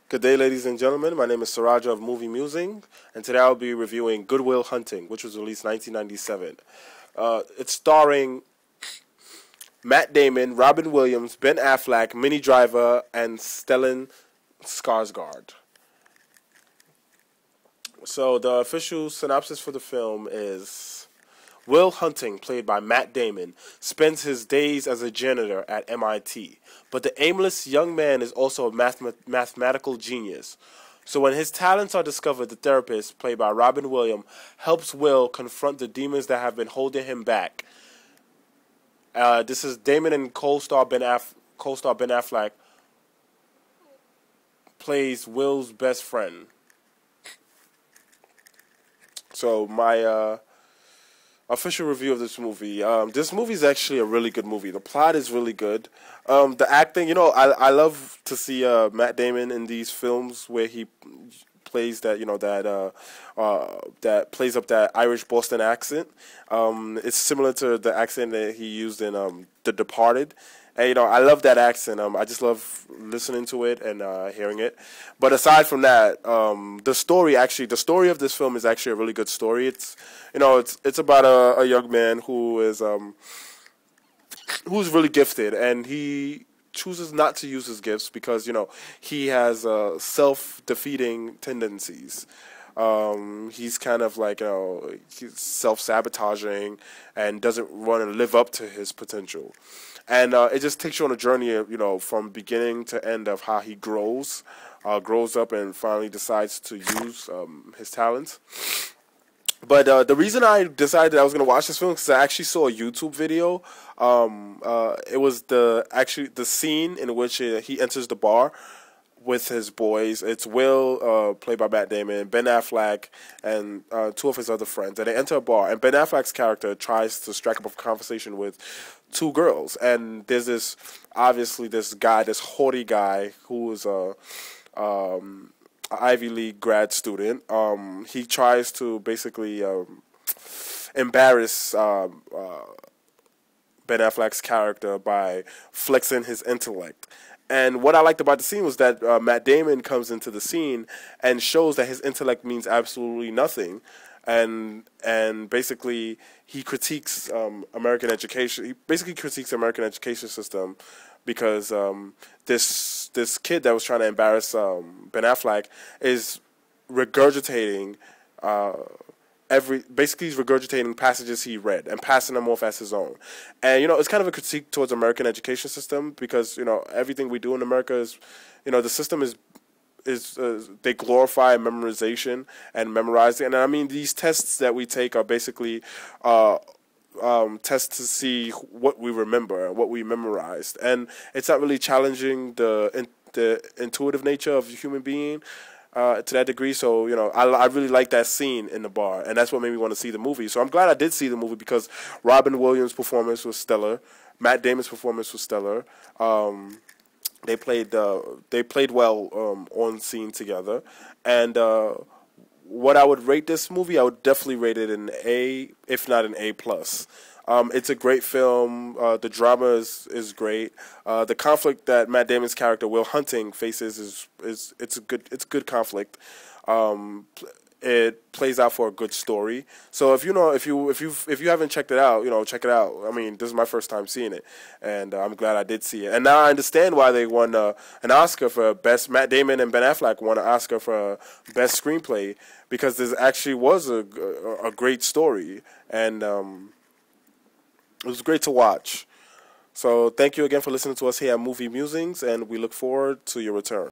Good day, ladies and gentlemen. My name is Surajo of Movie Musings, and today I'll be reviewing Good Will Hunting, which was released in 1997. It's starring Matt Damon, Robin Williams, Ben Affleck, Minnie Driver, and Stellan Skarsgård. So the official synopsis for the film is: Will Hunting, played by Matt Damon, spends his days as a janitor at MIT, but the aimless young man is also a mathematical genius. So when his talents are discovered, the therapist, played by Robin Williams, helps Will confront the demons that have been holding him back. This is Damon and co-star Ben Affleck plays Will's best friend. So my official review of this movie. This movie is actually a really good movie. The plot is really good. The acting, I love to see Matt Damon in these films where he plays that, that plays up that Irish Boston accent. It's similar to the accent that he used in The Departed. And, I love that accent. I just love listening to it and hearing it. But aside from that, the story of this film is actually a really good story. It's about a young man who is who's really gifted, and he chooses not to use his gifts because he has self-defeating tendencies. He's kind of like he's self-sabotaging and doesn't want to live up to his potential. And it just takes you on a journey of, from beginning to end of how he grows up and finally decides to use his talents. But the reason I decided I was going to watch this film is because I actually saw a YouTube video. It was the scene in which he enters the bar with his boys. It's Will, played by Matt Damon, Ben Affleck, and two of his other friends. And they enter a bar, and Ben Affleck's character tries to strike up a conversation with two girls. And there's this haughty guy who is an Ivy League grad student. He tries to basically embarrass Ben Affleck's character by flexing his intellect. And what I liked about the scene was that Matt Damon comes into the scene and shows that his intellect means absolutely nothing, and basically he critiques American education. He basically critiques the American education system because this kid that was trying to embarrass Ben Affleck is regurgitating he's regurgitating passages he read and passing them off as his own. And it's kind of a critique towards American education system because everything we do in America is the system is they glorify memorization and memorizing. And I mean, these tests that we take are basically tests to see what we remember and what we memorized, and it's not really challenging the intuitive nature of a human being to that degree. So I really like that scene in the bar, and that's what made me want to see the movie. So I'm glad I did see the movie because Robin Williams' performance was stellar, Matt Damon's performance was stellar. They played well on scene together, and what I would rate this movie, I would definitely rate it an A, if not an A+. It's a great film. The drama is great. The conflict that Matt Damon's character Will Hunting faces it's a good conflict. It plays out for a good story. So if you haven't checked it out, check it out. I mean, this is my first time seeing it, and I'm glad I did see it. And now I understand why they won an Oscar for best. Matt Damon and Ben Affleck won an Oscar for best screenplay because this actually was a great story, and it was great to watch. So thank you again for listening to us here at Movie Musings, and we look forward to your return.